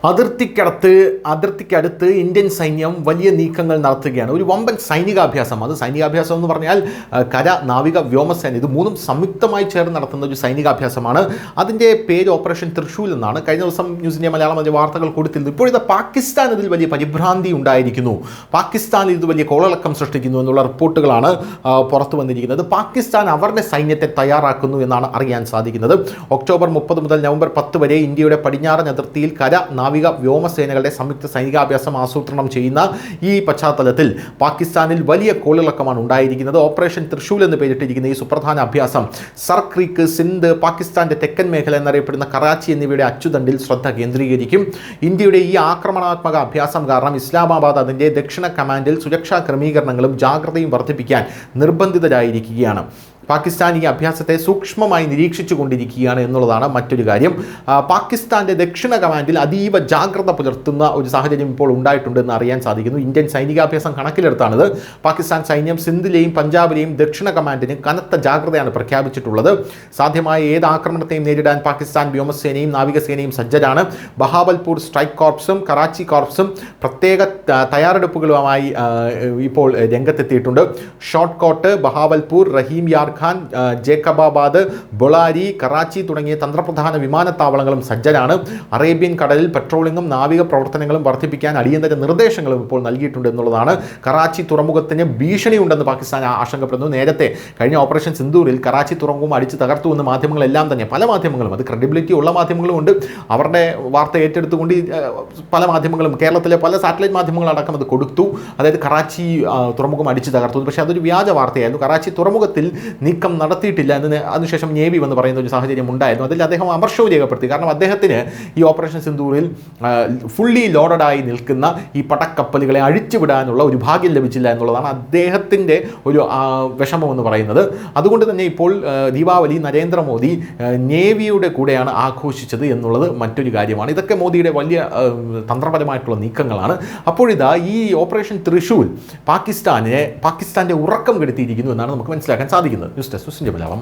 അതിർത്തിക്കടുത്ത് Indian സൈന്യം വലിയ നീക്കങ്ങൾ നടത്തുകയാണ്. ഒരു വമ്പൻ സൈനികാഭ്യാസം. അത് സൈനികാഭ്യാസം എന്ന് പറഞ്ഞാൽ കര, നാവിക, വ്യോമസേന ഇത് മൂന്നും സംയുക്തമായി ചേർന്ന് നടത്തുന്ന ഒരു സൈനികാഭ്യാസമാണ്. അതിൻ്റെ പേര് ഓപ്പറേഷൻ തൃശൂൽ എന്നാണ്. കഴിഞ്ഞ ദിവസം ന്യൂസ് ഇന്ത്യ മലയാളം അതിൻ്റെ വാർത്തകൾ കൊടുത്തിരുന്നു. ഇപ്പോഴത്തെ പാകിസ്ഥാൻ ഇതിൽ വലിയ പരിഭ്രാന്തി ഉണ്ടായിരിക്കുന്നു, പാകിസ്ഥാനിൽ ഇത് വലിയ കോളിളക്കം സൃഷ്ടിക്കുന്നു എന്നുള്ള റിപ്പോർട്ടുകളാണ് പുറത്തു വന്നിരിക്കുന്നത്. പാകിസ്ഥാൻ അവരുടെ സൈന്യത്തെ തയ്യാറാക്കുന്നു എന്നാണ് അറിയാൻ സാധിക്കുന്നത്. ഒക്ടോബർ 30 മുതൽ നവംബർ 10 വരെ ഇന്ത്യയുടെ പടിഞ്ഞാറൻ അതിർത്തിയിൽ കര, നാവിക, വ്യോമസേനകളുടെ സംയുക്ത സൈനികാഭ്യാസം ആസൂത്രണം ചെയ്യുന്ന ഈ പശ്ചാത്തലത്തിൽ പാകിസ്ഥാനിൽ വലിയ കോളിളക്കമാണ് ഉണ്ടായിരിക്കുന്നത്. ഓപ്പറേഷൻ തൃശൂൽ എന്ന് പേരിട്ടിരിക്കുന്ന ഈ സുപ്രധാന അഭ്യാസം സർ ക്രീക്ക്, സിന്ധ്, പാകിസ്ഥാന്റെ തെക്കൻ മേഖല എന്നറിയപ്പെടുന്ന കറാച്ചി എന്നിവയുടെ അച്ചുതണ്ടിൽ ശ്രദ്ധ കേന്ദ്രീകരിക്കും. ഇന്ത്യയുടെ ഈ ആക്രമണാത്മക അഭ്യാസം കാരണം ഇസ്ലാമാബാദ് അതിൻ്റെ ദക്ഷിണ കമാൻഡിൽ സുരക്ഷാ ക്രമീകരണങ്ങളും ജാഗ്രതയും വർദ്ധിപ്പിക്കാൻ നിർബന്ധിതരായിരിക്കുകയാണ്. പാകിസ്ഥാൻ ഈ അഭ്യാസത്തെ സൂക്ഷ്മമായി നിരീക്ഷിച്ചു കൊണ്ടിരിക്കുകയാണ് എന്നുള്ളതാണ് മറ്റൊരു കാര്യം. പാകിസ്ഥാൻ്റെ ദക്ഷിണ കമാൻഡിൽ അതീവ ജാഗ്രത പുലർത്തുന്ന ഒരു സാഹചര്യം ഇപ്പോൾ ഉണ്ടായിട്ടുണ്ടെന്ന് അറിയാൻ സാധിക്കുന്നു. ഇന്ത്യൻ സൈനികാഭ്യാസം കണക്കിലെടുത്താണിത്. പാകിസ്ഥാൻ സൈന്യം സിന്ധിലെയും പഞ്ചാബിലെയും ദക്ഷിണ കമാൻഡിന് കനത്ത ജാഗ്രതയാണ് പ്രഖ്യാപിച്ചിട്ടുള്ളത്. സാധ്യമായ ഏത് ആക്രമണത്തെയും നേരിടാൻ പാകിസ്ഥാൻ വ്യോമസേനയും നാവികസേനയും സജ്ജരാണ്. ബഹാവൽപൂർ സ്ട്രൈക്ക് കോർപ്സും കറാച്ചി കോർപ്സും പ്രത്യേക തയ്യാറെടുപ്പുകളുമായി ഇപ്പോൾ രംഗത്തെത്തിയിട്ടുണ്ട്. ഷോർട്ട് കോട്ട്, ബഹാവൽപൂർ, റഹീം യാർ ഖാൻ, ജേക്കബാബാദ്, ബൊളാരി, കറാച്ചി തുടങ്ങിയ തന്ത്രപ്രധാന വിമാനത്താവളങ്ങളും സജ്ജരാണ്. അറേബ്യൻ കടലിൽ പെട്രോളിങ്ങും നാവിക പ്രവർത്തനങ്ങളും വർദ്ധിപ്പിക്കാൻ അടിയന്തര നിർദ്ദേശങ്ങളും ഇപ്പോൾ നൽകിയിട്ടുണ്ട് എന്നുള്ളതാണ്. കറാച്ചി തുറമുഖത്തിന് ഭീഷണിയുണ്ടെന്ന് പാകിസ്ഥാൻ ആശങ്കപ്പെടുന്നു. നേരത്തെ കഴിഞ്ഞ ഓപ്പറേഷൻ സിന്ദൂരിൽ കറാച്ചി തുറമുഖം അടിച്ച് തകർത്തു എന്ന് മാധ്യമങ്ങളെല്ലാം തന്നെ, പല മാധ്യമങ്ങളും, അത് ക്രെഡിബിലിറ്റി ഉള്ള മാധ്യമങ്ങളും ഉണ്ട്, അവരുടെ വാർത്ത ഏറ്റെടുത്തുകൊണ്ട് പല മാധ്യമങ്ങളും, കേരളത്തിലെ പല സാറ്റലൈറ്റ് മാധ്യമങ്ങളടക്കം അത് കൊടുത്തു. അതായത് കറാച്ചി തുറമുഖം അടിച്ച് തകർത്തു. പക്ഷേ അതൊരു വ്യാജ വാർത്തയായിരുന്നു. കറാച്ചി തുറമുഖത്തിൽ നീക്കം നടത്തിയിട്ടില്ല എന്ന് അതിനുശേഷം നേവി എന്ന് പറയുന്ന ഒരു സാഹചര്യം ഉണ്ടായിരുന്നു. അതിൽ അദ്ദേഹം അമർഷവും രേഖപ്പെടുത്തി. കാരണം അദ്ദേഹത്തിന് ഈ ഓപ്പറേഷൻ സിന്ദൂറിൽ ഫുള്ളി ലോഡഡായി നിൽക്കുന്ന ഈ പടക്കപ്പലുകളെ അഴിച്ചുവിടാനുള്ള ഒരു ഭാഗ്യം ലഭിച്ചില്ല എന്നുള്ളതാണ് അദ്ദേഹത്തിൻ്റെ ഒരു വിഷമം എന്ന് പറയുന്നത്. അതുകൊണ്ട് തന്നെ ഇപ്പോൾ ദീപാവലി നരേന്ദ്രമോദി നേവിയുടെ കൂടെയാണ് ആഘോഷിച്ചത് എന്നുള്ളത് മറ്റൊരു കാര്യമാണ്. ഇതൊക്കെ മോദിയുടെ വലിയ തന്ത്രപരമായിട്ടുള്ള നീക്കങ്ങളാണ്. അപ്പോഴിതാ ഈ ഓപ്പറേഷൻ തൃശൂൽ പാകിസ്ഥാന്റെ ഉറക്കം കെടുത്തിയിരിക്കുന്നു എന്നാണ് നമുക്ക് മനസ്സിലാക്കാൻ സാധിക്കുന്നത്. News desk news India Malayalam.